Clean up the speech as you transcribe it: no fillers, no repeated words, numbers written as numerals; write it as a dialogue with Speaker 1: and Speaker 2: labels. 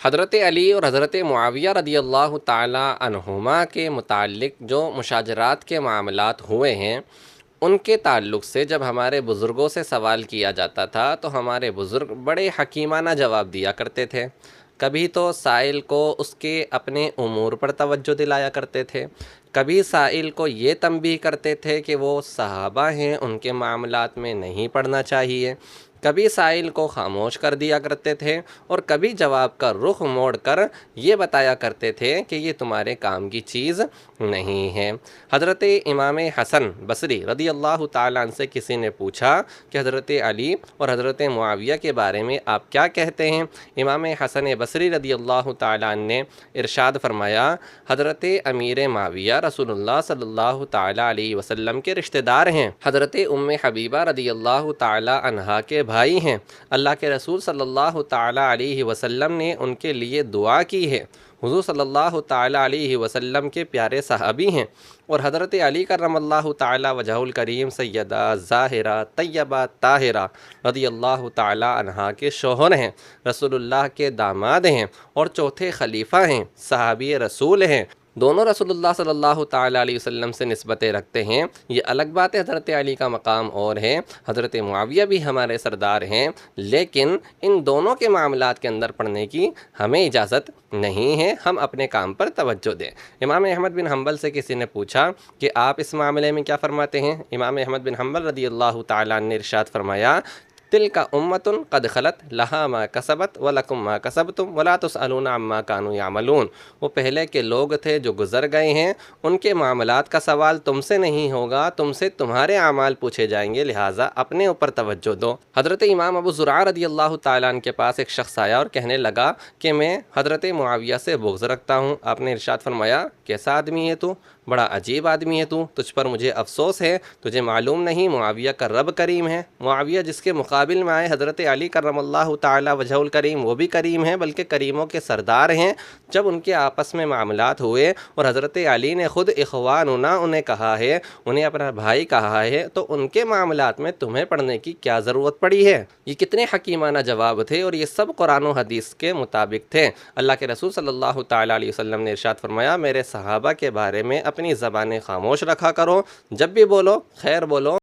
Speaker 1: حضرت علی اور حضرت معاویہ رضی اللہ تعالی عنہما کے متعلق جو مشاجرات کے معاملات ہوئے ہیں، ان کے تعلق سے جب ہمارے بزرگوں سے سوال کیا جاتا تھا تو ہمارے بزرگ بڑے حکیمانہ جواب دیا کرتے تھے۔ کبھی تو سائل کو اس کے اپنے امور پر توجہ دلایا کرتے تھے، کبھی سائل کو یہ تنبیہ کرتے تھے کہ وہ صحابہ ہیں، ان کے معاملات میں نہیں پڑھنا چاہیے، کبھی سائل کو خاموش کر دیا کرتے تھے، اور کبھی جواب کا رخ موڑ کر یہ بتایا کرتے تھے کہ یہ تمہارے کام کی چیز نہیں ہے۔ حضرت امام حسن بصری رضی اللہ تعالیٰ عنہ سے کسی نے پوچھا کہ حضرت علی اور حضرت معاویہ کے بارے میں آپ کیا کہتے ہیں؟ امام حسن بصری رضی اللہ تعالیٰ عنہ نے ارشاد فرمایا، حضرت امیر معاویہ رسول اللہ صلی اللہ تعالیٰ علیہ وسلم کے رشتہ دار ہیں، حضرت ام حبیبہ رضی اللہ تعالیٰ عنہا کے بھائی ہیں، اللہ کے رسول صلی اللہ تعالیٰ علیہ وسلم نے ان کے لیے دعا کی ہے، حضور صلی اللہ تعالیٰ علیہ وسلم کے پیارے صحابی ہیں، اور حضرت علی کرم اللہ تعالیٰ وجہہ الکریم سیدہ ظاہرہ طیبہ طاہرہ رضی اللہ تعالیٰ عنہا کے شوہر ہیں، رسول اللہ کے داماد ہیں، اور چوتھے خلیفہ ہیں، صحابی رسول ہیں، دونوں رسول اللہ صلی اللہ تعالیٰ علیہ وسلم سے نسبتیں رکھتے ہیں۔ یہ الگ بات ہے، حضرت علی کا مقام اور ہے، حضرت معاویہ بھی ہمارے سردار ہیں، لیکن ان دونوں کے معاملات کے اندر پڑھنے کی ہمیں اجازت نہیں ہے، ہم اپنے کام پر توجہ دیں۔ امام احمد بن حنبل سے کسی نے پوچھا کہ آپ اس معاملے میں کیا فرماتے ہیں؟ امام احمد بن حنبل رضی اللہ تعالیٰ عنہ نے ارشاد فرمایا، تلک امۃ قد خلت لہا ما کسبت ولکم ما کسبتم ولا تسألون عما کانوا یعملون۔ وہ پہلے کے لوگ تھے جو گزر گئے ہیں، ان کے معاملات کا سوال تم سے نہیں ہوگا، تم سے تمہارے اعمال پوچھے جائیں گے، لہٰذا اپنے اوپر توجہ دو۔ حضرت امام ابو زرعہ رضی اللہ تعالیٰ عنہ کے پاس ایک شخص آیا اور کہنے لگا کہ میں حضرت معاویہ سے بغض رکھتا ہوں۔ آپ نے ارشاد فرمایا، کیسا آدمی ہے تو؟ بڑا عجیب آدمی ہے تو، تجھ پر مجھے افسوس ہے، تجھے معلوم نہیں معاویہ کا رب کریم ہے؟ معاویہ جس کے مقابل میں آئے حضرت علی کرم اللہ تعالیٰ وجہہ الکریم، وہ بھی کریم ہیں، بلکہ کریموں کے سردار ہیں۔ جب ان کے آپس میں معاملات ہوئے اور حضرت علی نے خود اخواننا انہیں کہا ہے، انہیں اپنا بھائی کہا ہے، تو ان کے معاملات میں تمہیں پڑھنے کی کیا ضرورت پڑی ہے؟ یہ کتنے حکیمانہ جواب تھے، اور یہ سب قرآن و حدیث کے مطابق تھے۔ اللہ کے رسول صلی اللہ تعالیٰ علیہ وسلم نے ارشاد فرمایا، میرے صحابہ کے بارے میں اپنی زبانیں خاموش رکھا کرو، جب بھی بولو خیر بولو۔